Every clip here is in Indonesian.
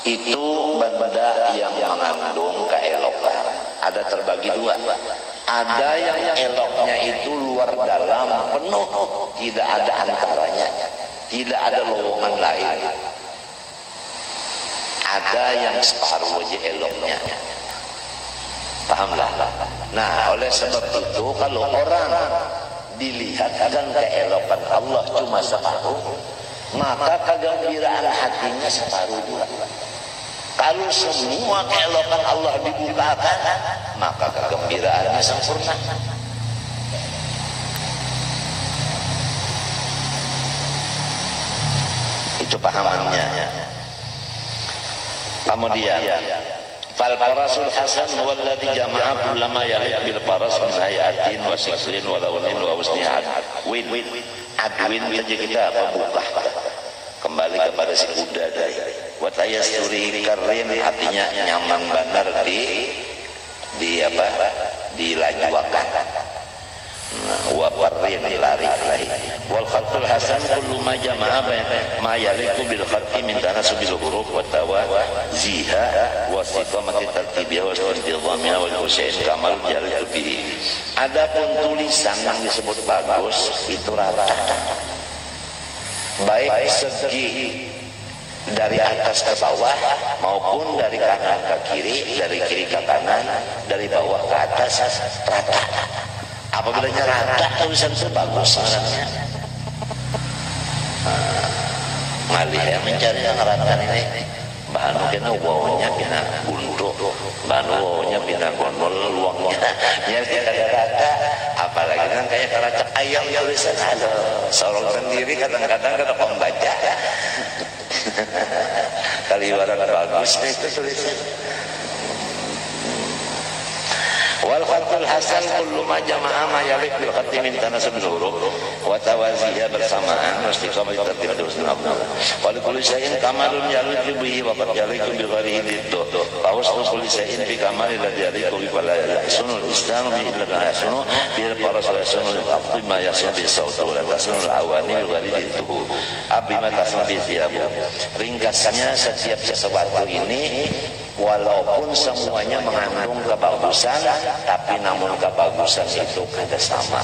itu benda yang mengandung keelokan. Ada terbagi dua. Ada yang eloknya itu luar dalam penuh, tidak ada antaranya, tidak ada lowongan lain. Ada yang separuh aja eloknya. Pahamlah. Nah, oleh sebab itu kalau orang dilihatkan keelokan Allah cuma separuh, maka kegembiraan hatinya separuh juga. Kalau semua keelokan Allah dibukakan, maka kegembiraannya sempurna. Itu pahamannya. Kemudian fal farasul hasan huwa alladhi jama'a kullama yaliq bil faras min hayatin wa siklin wa lawnin wa husniha adwin saja kita buka kembali kepada si kuda dari wa tayassuri karim, artinya nyaman benar di apa, dilajuakan. Wa warin lari wal khatul hasan kullu ma jama'a ma yaliqu bil khatti min tanasubil huruf wa tawaziha wa istiqamati tartibiyah wa intizamiha wa husain kamal jalil bihi. Adapun tulisan yang disebut bagus itu rata, baik segi dari atas ke bawah maupun dari kanan ke kiri, dari kiri ke kanan, dari bawah ke atas, rata. Apabila rata tulisan itu bagus sebenarnya. Ngalih yang mencari yang rata ini bahan kena wawanya pina buntu, bahan wawanya pina gondol luangnya. Ya tidak rata, apalagi kan kayak keracak ayam tulisan ada sorong sendiri, kadang-kadang kada pembaca. Kali barang bagus itu tulisan. Wal khatul hasan kullu ma jama'a ma yaliq bil khatti min tanasubil huruf wa tawaziha bersamaan istiqamah tertib terus nabna wa kullu shay'in kamalun yaliq bihi wa qad yaliq bil ghairihi diddu fa waslu kulli shay'in bi kamalin ladzi yaliq bi fala sunul islam bi illa sunu bil farasul sunul afdhi ma yasun bi sawt wa sunul awani bil ghairihi diddu abima tasma bi thiyabu. Ringkasnya setiap sesuatu ini walaupun semuanya mengandung kebagusan, tapi namun kebagusan itu kada sama.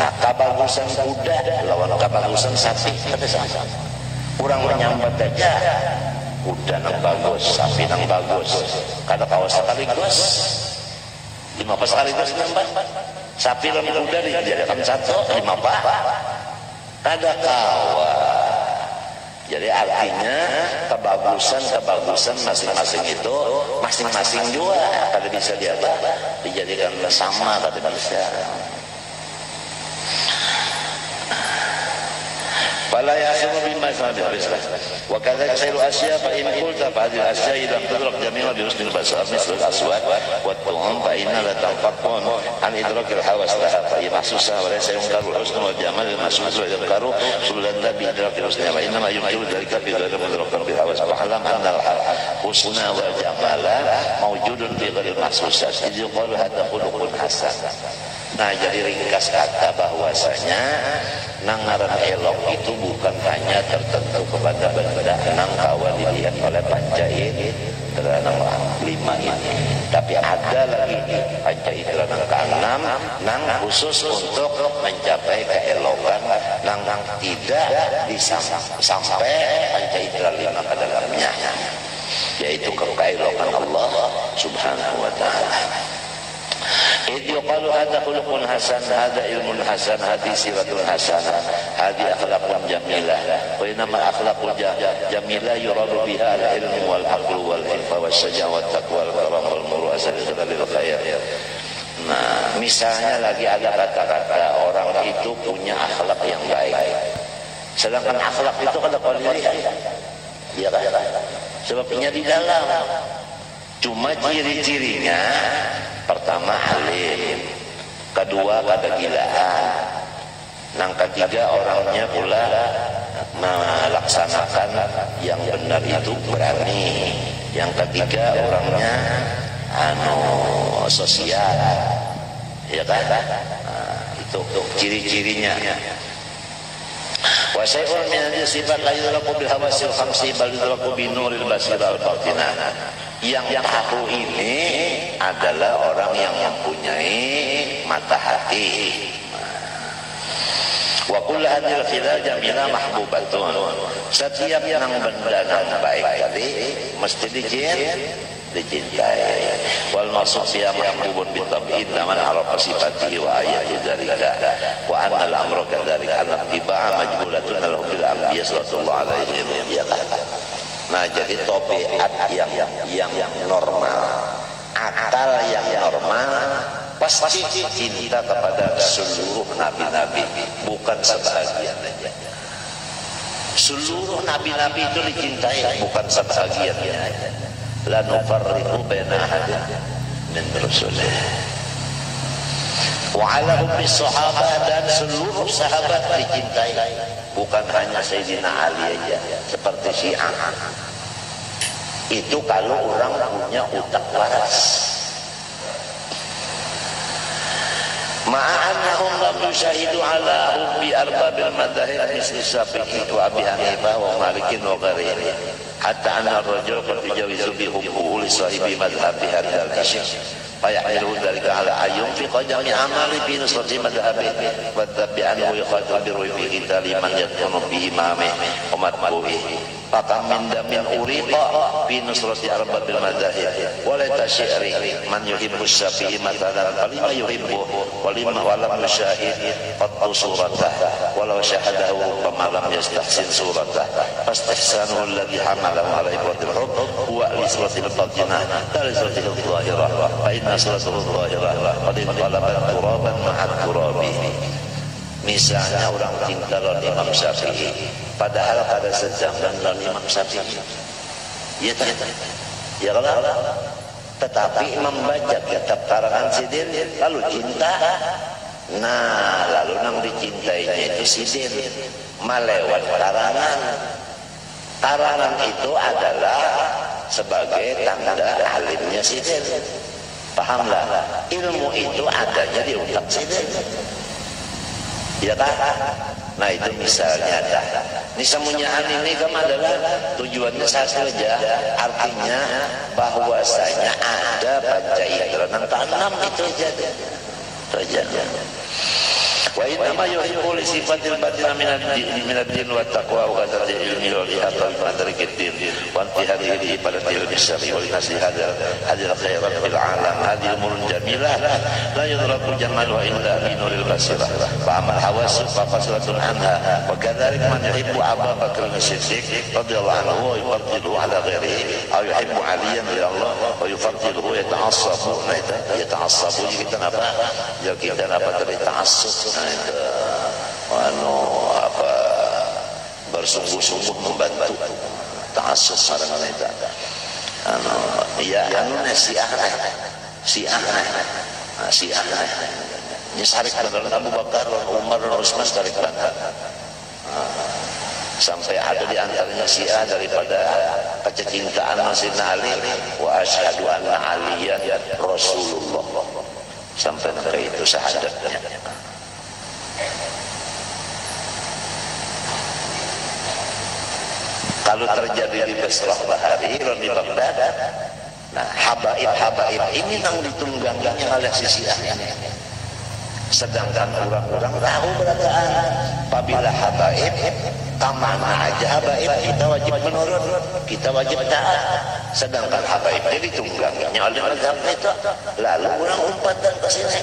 Nah, kebagusan kuda lawan kebagusan sapi kada sama. Kurang menyambat aja, kuda nang bagus, sapi nang bagus. Kada kawas sekaligus, 5 pas sekaligus nambah. Sapi dan kuda dijadikan satu, 5 pas. Kada kawas. Jadi artinya kebagusan masing-masing itu masing-masing juga kada bisa dijadikan sama, kada bisa. Fala yasmu bima sabit wa kadza khairu asya fa in qulta fa hadhihi asya lam tudrak jami'a bi husnil basar misal al-aswad wa at-tu'am fa inna la tanfaqun an idrak al-hawas laha fa mahsusa wa laysa yunkaru al-husn wal jamal al-mahsus wa yunkaru sulan bi idrak al-husn wa inna ma yunkaru dhalika bi ghairi mudrakan bil hawas wa halam anna al-husna wal jamala mawjudun bi ghairi mahsusat idh yuqalu hadha khuluqun hasan. Nah, jadi ringkas kata bahwasanya nangaran elok itu bukan hanya tertentu kepada benda nang kawan dilihat oleh pancain teranang 5 ini, tapi ada lagi pancain teranang ke-6 nang khusus untuk mencapai keelokan nang tidak sampai pancain teranang 5 ke dalamnya, yaitu keelokan Allah Subhanahu wa ta'ala. Idh yuqalu hadha khuluqun hasan, hadha ilmun hasan, hadhi siratun hasanah, hadhi akhlaqun jamilah. Wa inama akhlaqul jamilah yuradu biha al-ilmu wal aqlu wal ilfa was syaja'ah wat taqwa wal karam wal muru'asah lil khair. Nah, misalnya lagi ada kata-kata orang itu punya akhlak yang baik. Sedangkan akhlak itu kada boleh dilihat. Iya kan? Sebabnya di dalam. Cuma ciri-cirinya pertama alim, kedua kada gilaan, nang ketiga orangnya pula melaksanakan yang benar itu berani, yang ketiga orangnya sosial, ya kan? Nah, itu ciri-cirinya. Wa syai'un min hadhihi sifat la yudraku bil hawasil khamsi bal yudraku bi nuril basira al batinah. Yang tahu ini adalah orang yang mempunyai mata hati. Wa kullu hadhil khilal jamila mahbubatun. Setiap yang benda yang baik tadi mesti dicintai. Wal maksud fiha mahbubun bi tab'id man arafa sifatihi wa ayati dzalika wa anna al-amra kadzalika anna tiba'a majbulatun lahu bil anbiya sallallahu alaihi wasallam. Nah, jadi tabiat yang normal, akal yang normal pasti cinta kepada seluruh nabi-nabi, bukan sebahagian saja. Seluruh nabi-nabi itu dicintai, bukan sebahagiannya. La nufarriqu baina ahadin min rusulih. Wa ala hubbi sahabah, dan seluruh sahabat dicintai, bukan hanya Sayyidina Ali aja, seperti Syiah. Itu kalau orang punya utak waras. Ma'annahum lam yushahidu ala hubbi arbabil madahib misli Syafi'i wa Abi Hanifah wa Malikin wa ghairihi hatta anna ar-rajul qad yujawizu bi hubbihi li sahibi madhhabi hadzal ishq fayahmiluhu dhalika ala ayyum fi qadami amali fi nusrati madhhabi wa tabi'anhu yuqaddu bi ruhi qitali man yadkhulu bihi ma'ami wa matbuhi fakam min damin uriqa fi nusrati arbabil madahib wa la tasyi'ri man yuhibbu syafi'i mathalan falima yuhibbu walima walam musyahid qattu suratah walau syahadahu fama lam yastahsin suratah fastihsanuhu alladhi hamalahu ala ibadil hub huwa li suratil batinah dari suratil zahirah fa inna suratil zahirah qad inqalabat turaban ma'at turabi. Misalnya orang cinta lawan Imam Syafi'i, padahal pada sejaman lawan Imam Syafi'i, ya tak? Ya kalau, tetapi membaca kitab karangan Sidin lalu cinta, nah lalu nang dicintainya itu Sidin melewat karangan. Karangan itu adalah sebagai tanda alimnya Sidin. Pahamlah, ilmu itu adanya di utak Sidin. Ya kan? Nah itu misalnya dah. Ini semuanya ini kan adalah tujuannya satu saja. Artinya bahwasanya ada panca indera dan tanam itu saja. Wa inna ma yuhibbu li sifatil batina min ad-din wa taqwa wa qadri ilmi wal ihata bi madrikid din wa intihadihi pada ilmi syar'i wa linasi hadal khairat fil alam hadhihi umurun jamilah la yudraku jamaluha illa bi nuril basirah fa amal hawasu fa faslatun anha wa kadzalik man yuhibbu Abu Bakr as-Siddiq radhiyallahu anhu wa yufaddilu ala ghairihi aw yuhibbu Aliyan li Allah wa yufaddilu yata'assabu kita apa ya kita apa tadi ta'assub bersungguh-sungguh membantu ta'assub sareng eta ya Syiah ini sarik beneran Abu Bakar, Umar, dan Utsman sarik beneran sampai ada di antaranya Syiah daripada kecintaan Sayyidina Ali wa asyhadu anna Aliyan Rasulullah sampai ke itu syahadatnya. Kalau terjadi di Basrah Bahari, di Baghdad, nah habaib ini yang ditungganginya oleh Syiah ini. Sedangkan orang-orang tahu beradaan apabila habaib kemana aja habaib kita wajib menurut, kita wajib taat. Sedangkan habaib ini ditungganginya oleh mazhab itu, lalu orang umpat dan ke sini.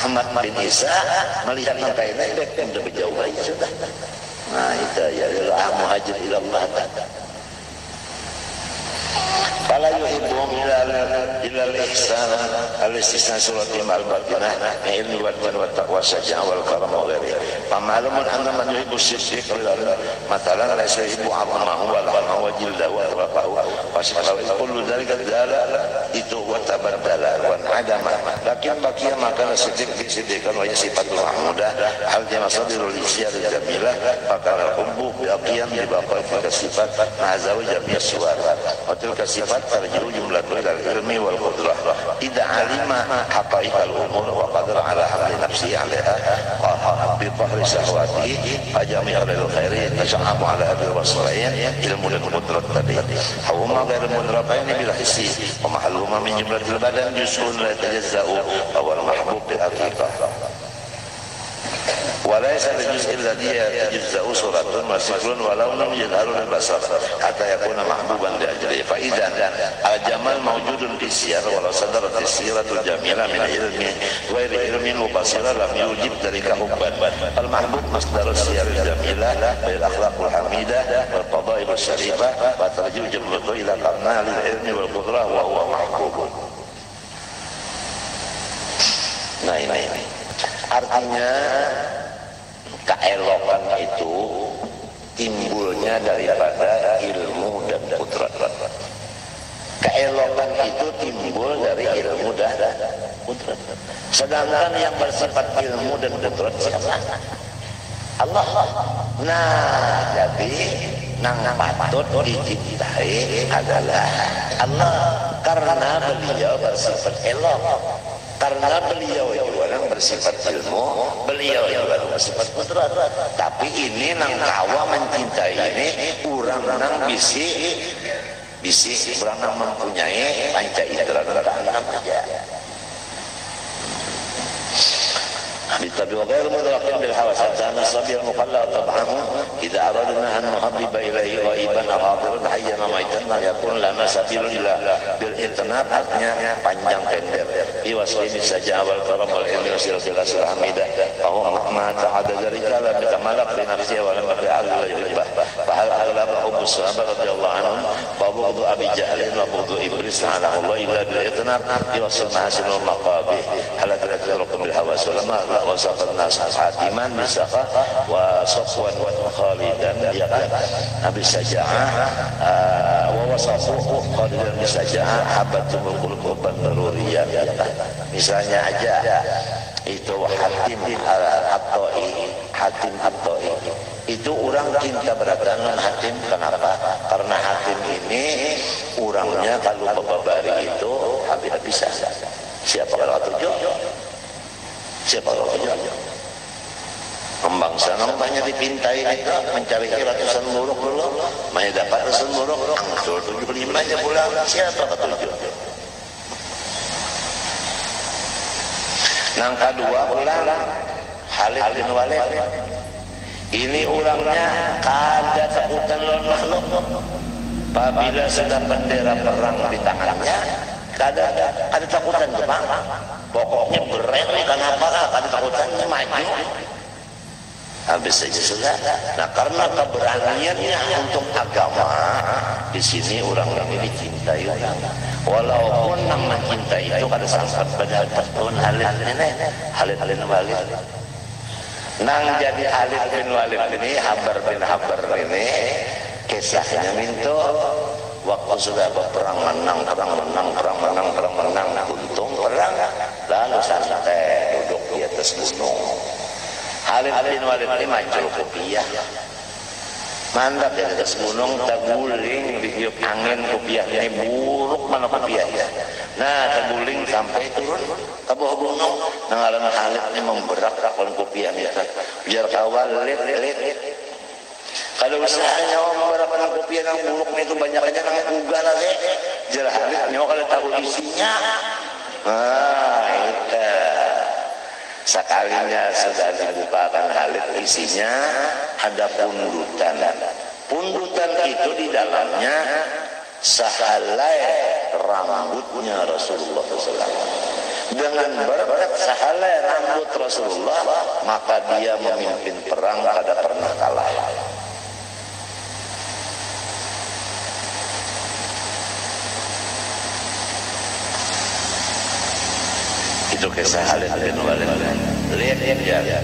Ahmad bin Isa melihat langkah ini udah berjauh aja sudah. Nah itu ya muhajir ilallah. Fala yuhibbuhum illa al-ihsan al-istisna surati al-batinah ilmi wa taqwa syaja'ah wal karam wa ghairihi. Famalumun anna man yuhibbu siddiq matalan laysa yuhibbu 'azamahu wa lahmahu wa jildahu wa rafahu Fasihlah kullu dzalika itu wa tabaddala wa adama lakin baqiya makana siddiqan wa sifatul mahmudah hal jamasadirul isyar jamilah fakana hubbu biqiyan bi baqa'i sifat mazawi jami'as suwar wa tilka sifat tarji'u jumlatu ila ilmi wal qudrah idza alima haqa'iqal umur wa qadara ala hamli nafsi 'alaiha bi qahri syahwatihi fajami'ul khairi tashaqqu ala abil wasrain ilmu dan qudrat tadi huma غير المدركين بالحس ومحلهما من جملة البدن جزء لا يتجزأ أو المحبوب بالحقيقة وليس الجزء الذي يتجزأ صورة وشكل ولو لم يظهر للبصر حتى يكون محبوبا لأجله فإذا الجمال موجود في السير ولو صدرت السيرة الجميلة من علم غير علم مبصرة لم يوجب ذلك حبا المحبوب مصدر السير الجميلة بالأخلاق الحميدة والفضائل الشريفة فترجع جملته إلى كمال العلم والقدرة وهو محبوب. Nah ini artinya keelokan itu timbulnya daripada ilmu dan qudrat. Keelokan itu timbul dari ilmu dan qudrat. Sedangkan yang bersifat ilmu dan qudrat siapa? Allah. Nah, jadi nang patut dicintai adalah Allah karena beliau bersifat elok. Karena beliau itu orang bersifat ilmu, beliau itu orang bersifat qudrat. Tapi ini nang kawa mencintai ini orang nang bisi orang nang mempunyai panca indera keenam aja. بالطبع وغير مدرك بالحواس حتى أن الصبي المقلع طبعه إذا أردنا أن نحبب إليه غائبا أو حاضرا حيا ميتا يكون لنا سبيل إلى بالإتناب artinya panjang pendek في وصفه السجاع والكرم والعلم وسيرة الأسر حميدة فهو ما تعد ذلك لم يتملك لنفسه ولم يفعل لا يحبه فهل أغلب حب الصحابة رضي الله عنهم وبغض أبي جهل وبغض إبليس لعنه الله إلا بالإتناب في وصف محاسن المقابح هل تترك بالحواس ولما وصف الناس حاتما بسخاء وصفوا خالدا Nabi Saja'ah ووصفوه خالدا بسجاعة حبتهم القلوب الضرورية. Misalnya aja itu Hatim At-Ta'i itu orang cinta berat dengan Hatim. Kenapa? Karena Hatim ini orangnya kalau babari itu habis-habisan. Siapa kalau tujuh? Siapa kalau tujuh? Kembang sana banyak dipintai itu mencari ratusan buruk dulu, main dapat ratusan buruk, angsul 75 aja pulang. Siapa ketujuh? Nang kedua pulang Khalid bin Walid. Ini orangnya kada takutan lawan makhluk. Apabila sudah bendera perang di tangannya, kada takutan Jepang. Pokoknya berani kenapa? Kada takutan maju. Habis saja sudah. Nah, karena keberaniannya untuk agama, di sini orang ini dicintai orang. Walaupun nang mencintai itu kada sampai pada tahun Khalid bin Walid. Nang jadi Khalid bin Walid ini, Habar bin Habar ini, kisahnya minto waktu sudah berperang menang, untung perang, lalu santai duduk di atas gunung. Khalid bin Walid ini macul kopiah, mantap di atas gunung, terguling ditiup angin kopiahnya buruk mana kopiahnya. Nah terguling sampai turun ke bawah gunung. Nangaran Khalid ini memberak-berak kopiahnya biar kawal lit. Kalau usahanya memberak kopiah yang buruk itu banyak aja nang ugal lagi. Jelas Khalid nyawa kalau tahu isinya. Nah itu. Sekalinya sudah dibukakan Khalid, isinya ada pundutan. Pundutan itu di dalamnya sehelai rambutnya Rasulullah SAW. Dengan berkat sehelai rambut Rasulullah, maka dia memimpin perang kada pernah kalah. Itu kisah Khalid bin Walid. Lihat ya.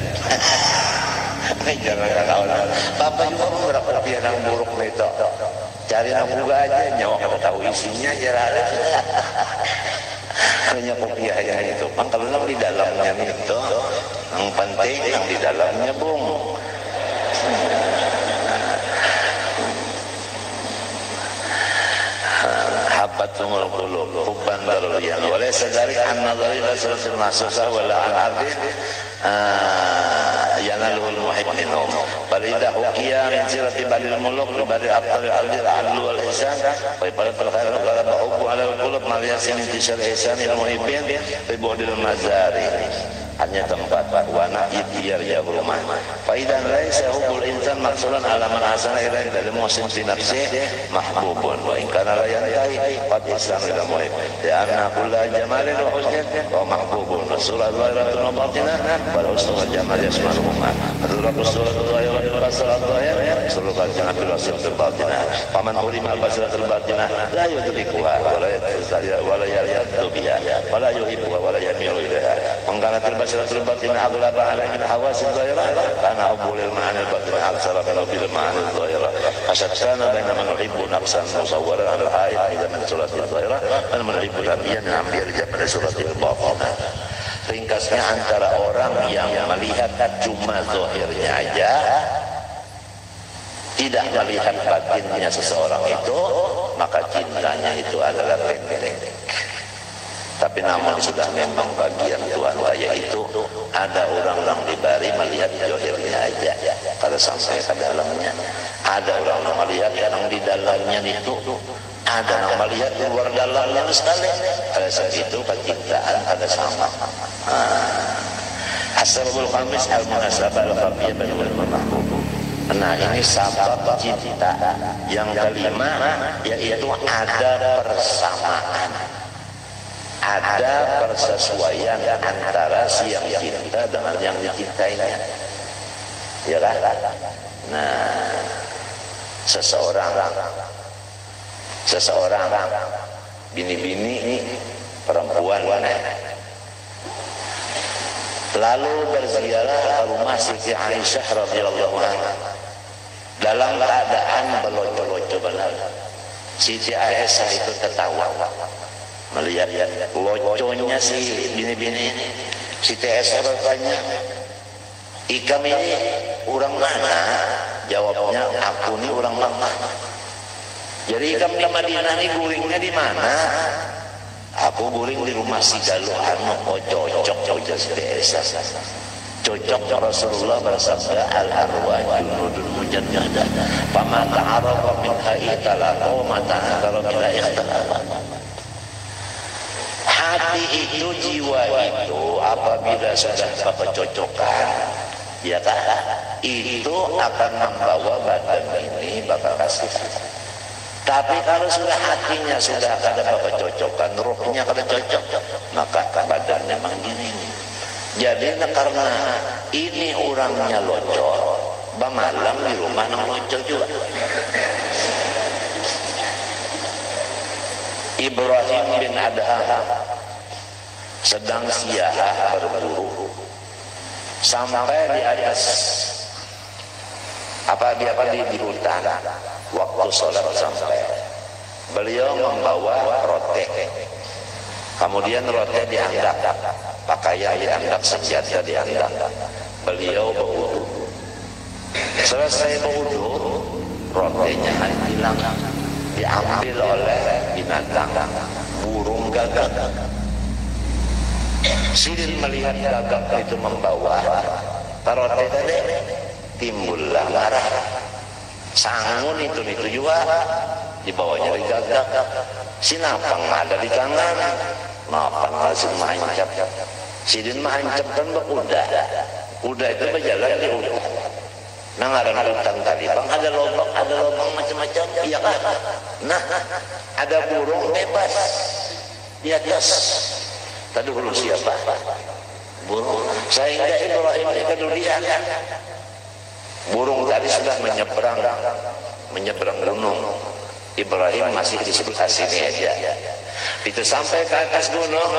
Jangan tahu. Bapak juga berapa pianang buruk itu. Cari yang buka aja nyawa kalau tahu isinya jelas. Hanya kopiahnya itu. Kalau yang di dalamnya itu, yang penting yang di dalamnya bung. Habatumul qulub hubban daruriyan wa laysa dzalika an nadhari rasulul masusah wala an ardin yanalul muhib minhum bal idha huqiya min sirati balil muluk li bari abdal al-adil al wal ihsan wa ibadatul khair wa hubbu ala al-qulub mal yasin intishar ihsan il muhibbin fi bu'dil mazari hanya tempat wana biar jauh rumah. Faidan laisa hubul insan maksulan ala man asana ila dari musim fi nafsi mahbubun wa in kana la yantahi qad islam ila muhib ya anna kullu jamalin wa husnin wa mahbubun surah zahiratun wa batinah wal husnu wal jamal yasmanuhuma rabbus surah zahiratun wa basarah zahir surah al-jannah bil wasl bil batinah faman ulima al-basaratul batinah la yudrikuha wa la yatazaliya wa la yaddu biha wa la yuhibbuha wa la yamilu ilaiha mengkanatil basaratul batinah aghlaba alaihi al-hawasil zahirah kana hubulil ma'anil batinah aksara min bil ma'anil zahirah asyadana baina man yuhibbu nafsan musawwaran ala al-haid ila min suratil zahirah dan man yuhibbu tabiyan ambil jamal suratil batinah. Ringkasnya antara orang yang melihat cuma zahirnya aja, tidak melihat batinnya seseorang itu, maka cintanya itu adalah pendek. Tapi namun sudah memang bagian Tuhan raya itu ada orang-orang di bari melihat zahirnya aja, kalau sampai ke dalamnya. Ada orang yang melihat yang di dalamnya itu, ada yang melihat luar dalamnya sekali. Pada saat itu kecintaan ada sama. Asbabul khamis al-munasabah al-khabiyah bainal mahbub. Nah ini sabab cinta. Yang kelima yaitu ada persamaan, ada persesuaian antara si yang cinta dengan yang dicintainya. Ya kan? Nah, seseorang bini-bini perempuan lalu berziarah ke rumah Siti Aisyah radhiyallahu anha dalam keadaan beloco-loco benar. Siti Aisyah itu tertawa melihat loconya si bini-bini ini. Siti Aisyah bertanya, "Ikam ini orang mana?" Jawabnya, "Aku ini orang Mekah." "Jadi ikam di Madinah ini guringnya di mana?" "Aku guring di rumah si Galuh anu." "Oh cocok Siti Aisyah." Cocok Rasulullah bersabda, "Al-arwah junudun mujannadah, fama ta'arafa minha italaqa wa ma ta'arafa minha ikhtalafa." Hati itu, jiwa itu apabila sudah kecocokan, ya kan, itu akan membawa badan ini bakal kasih. Tapi kalau sudah hatinya sudah ada kecocokan, rohnya kada cocok, maka badannya menggiring. Jadi karena ini orangnya locor, bamalam di rumah nang locor juga. Ibrahim bin Adham sedang siaha berburu sampai di atas di hutan. Waktu sholat sampai, beliau membawa roti. Kemudian roti diangkat, pakaian diangkat, senjata diangkat. Beliau berwudu. Selesai berwudu, rotinya hilang, diambil oleh binatang, burung gagak. Sidin melihat gagak itu membawa roti tadi, timbullah marah. Sangun itu juga dibawanya di gagak. Si napang ada di kanan, napang langsung mancap. Sidin mancap kan berkuda. Kuda itu berjalan di hutan. Nah ada hutan tadi bang, ada lubang macam-macam. Iya kan? Nah ada burung bebas di atas. Tadi dulu siapa? Burung. Sehingga Ibrahim ini kemudian burung tadi sudah menyeberang gunung. Ibrahim masih di sebelah sini aja. Itu sampai ke atas gunung,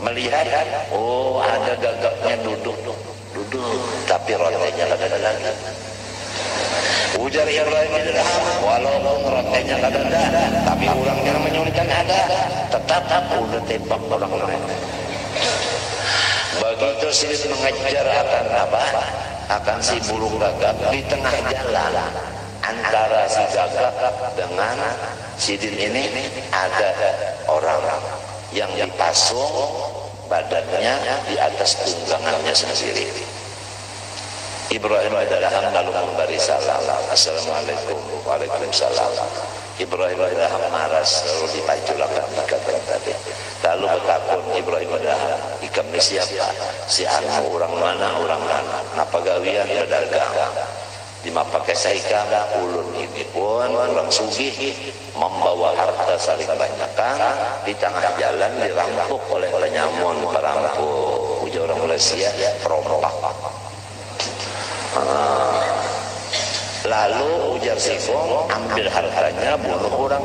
melihat, oh ada gagaknya duduk duduk, tapi rotenya kada ada lagi. Ujar Ibrahim bin Adham, walaupun rotenya kada ada, tapi orangnya menyulikan ada, tetap udah tembak orang lain. Begitu Sidin mengejar akan apa? Akan si burung gagak di tengah jalan antara si gagak dengan Sidin ini ada orang yang dipasung badannya di atas tunggangannya sendiri. Ibrahim Adham lalu memberi salam, assalamualaikum, waalaikumsalam. Ibrahim Adham maras lalu dipaculakan ikatan tadi. Lalu bertakun Ibrahim Adham, ikam ni siapa? Si anu orang mana? Napa gawian berdagang? Di pakai saikam, ulun ini pun orang sugih membawa harta saling banyakkan di tengah jalan dirampok oleh penyamun perampok. Ujar orang Malaysia, perompak. Lalu ujar Singkong, ambil hartanya, bunuh orang.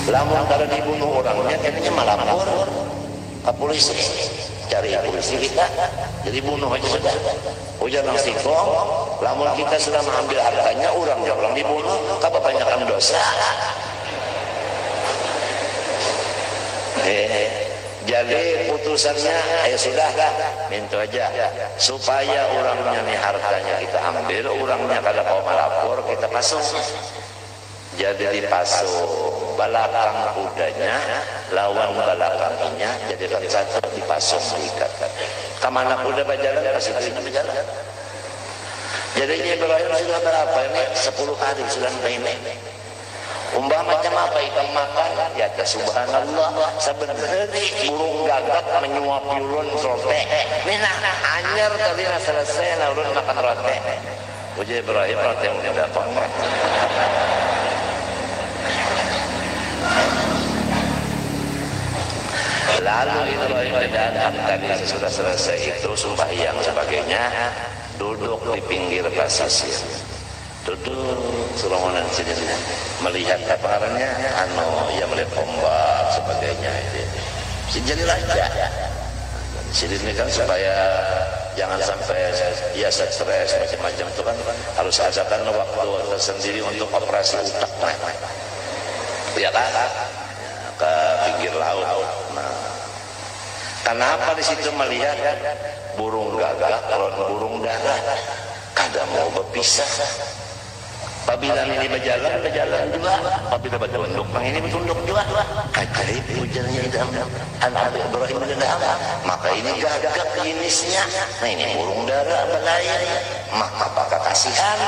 Lamun kalau dibunuh orangnya, kayaknya melapor ke polisi, cari polisi kita, jadi bunuh aja sudah. Ujar Singkong, lamun kita sudah mengambil hartanya, orang dibunuh, kebanyakan dosa. Jadi putusannya ya sudah minta aja supaya orangnya nih hartanya kita ambil, orangnya kada mau melapor kita pasung. Jadi dipasung belakang kudanya lawan belakangnya, jadi satu dipasung diikat. Kemana kuda berjalan kasih berjalan. Jadi Ibrahim sudah berapa ini? 10 hari sudah ini. Umpama macam apa ikan makan? Ya subhanallah, sebenarnya burung gagak menyuap ulun rote. Mina anyar tadi selesai ulun makan rote. Uji Ibrahim rote yang udah dapat. Lalu Ibrahim dan tadi sudah selesai itu sembahyang sebagainya, duduk di pinggir pasisir. Duduk Sulaiman sini melihat apa namanya ya melihat ombak sebagainya itu jadi raja sini kan supaya jangan sampai ya stres macam-macam itu kan harus adakan waktu tersendiri untuk operasi utak ya kan ke pinggir laut. Kenapa di situ melihat burung gagak kalau burung darah kada mau berpisah. Apabila ini berjalan juga. Apabila bertunduk, ini bertunduk juga. Ajaib ujarnya Anak Ibrahim bin Adham. Maka ini gagak jenisnya. Nah ini burung dara belayar. Maka apakah kasihan?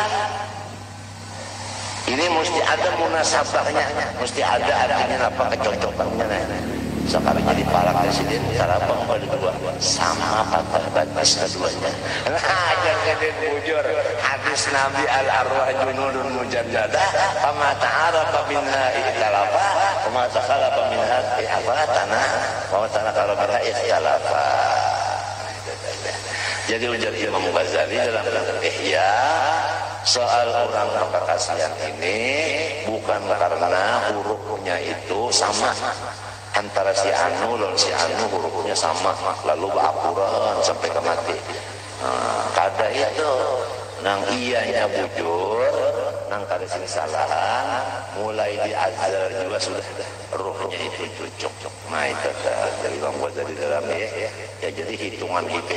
Ini mesti ada munasabahnya, mesti ada artinya apa kecocokannya. Sekarang jadi para presiden sarabang pada dua sama patah batas keduanya. Nah, jangan bujur hadis Nabi al-arwah junudun mujannadah fama ta'arafa minha ikhtalafa fama takhalafa minha ihbatana fama tanakara minha ikhtalafa. Jadi ujar Imam Ghazali dalam Ihya soal orang kekasihan ini bukan karena hurufnya itu sama antara si anu dan si anu hurufnya sama lalu beapuran sampai ke mati. Kada itu nang iyanya bujur nang kada sing salahan mulai diazar juga sudah ruhnya itu cucuk. Nah itu dari Imam Ghazali dalam ya jadi hitungan itu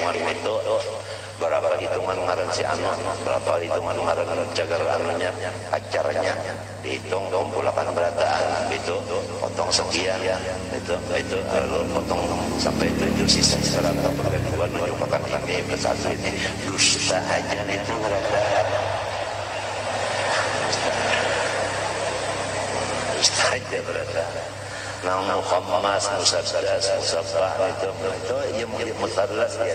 berapa hitungan ngaran si anu, berapa hitungan ngaran jagar anunya, acaranya dihitung kumpulkan berataan itu potong sekian itu lalu potong sampai 7 sisa 100 per 2 menunjukkan ini persatu ini dusta aja itu berapa dusta aja berapa. Nah, Muhammas, Musabdas, Musabah itu ya Musabdas ya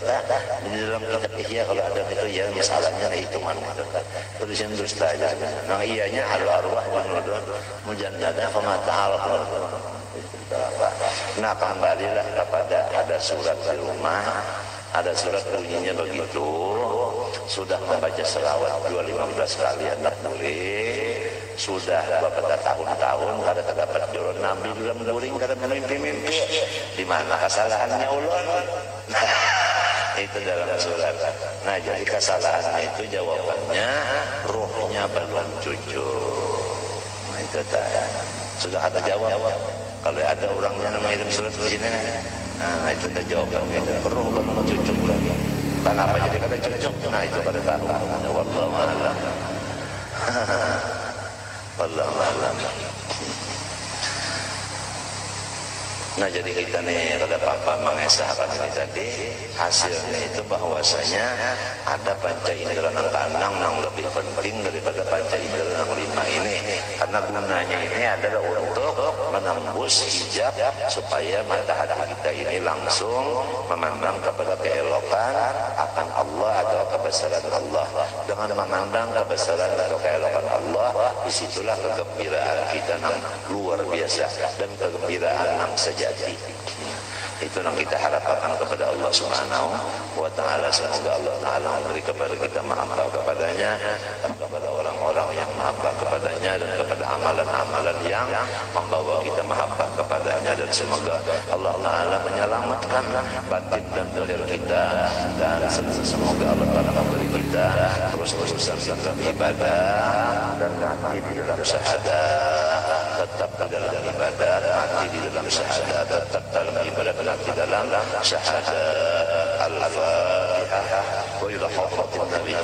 di dalam kitab Ihya kalau ada itu ya masalahnya hitungan itu tulisan dusta aja. Nah iyanya arwah junudun mujannadah fama ta'araf. Nah kembalilah kepada ada surat di rumah, ada surat bunyinya begitu, sudah membaca selawat 15 kali anak boleh. Sudah beberapa tahun-tahun kada terdapat jodoh Nabi dalam guring kada mimpi-mimpi. Di mana kesalahannya ulun? itu dalam surat. Nah, jadi kesalahannya itu jawabannya ruhnya belum jujur. Nah, itu sudah ada jawab. Kalau ada orangnya nama hidup surat begini, nah itu ada jawabannya. Ruh belum jujur lagi. Kenapa jadi kata cocok? Nah itu pada tahu. Wallahu a'lam. Wallahu a'lam. Nah jadi kita nih pada Papa mengesahkan ini tadi hasilnya itu bahwasanya ada panca indera yang keenam yang lebih penting daripada panca indera yang lima ini, karena gunanya ini adalah untuk menembus hijab supaya mata hati kita ini langsung memandang kepada keelokan akan Allah atau kebesaran Allah. Dengan memandang kebesaran atau keelokan Allah, disitulah kegembiraan kita yang luar biasa dan kegembiraan yang sejati. Itu yang kita harapkan kepada Allah Subhanahu wa Ta'ala. Semoga Allah Ta'ala memberi kepada kita mahabbah kepadanya dan kepada orang-orang yang mahabbah kepadanya dan kepada amalan-amalan yang membawa kita mahabbah kepadanya, dan semoga Allah Ta'ala menyelamatkan batin dan zahir kita, dan semoga Allah Ta'ala memberi kita terus-terusan dalam ibadah dan mati di dalam syahadat, tetap di dalam ibadah, mati di dalam syahadat, tetap dalam ibadah, mati dalam syahadat. Al-Fatihah wa ila hadratin Nabi.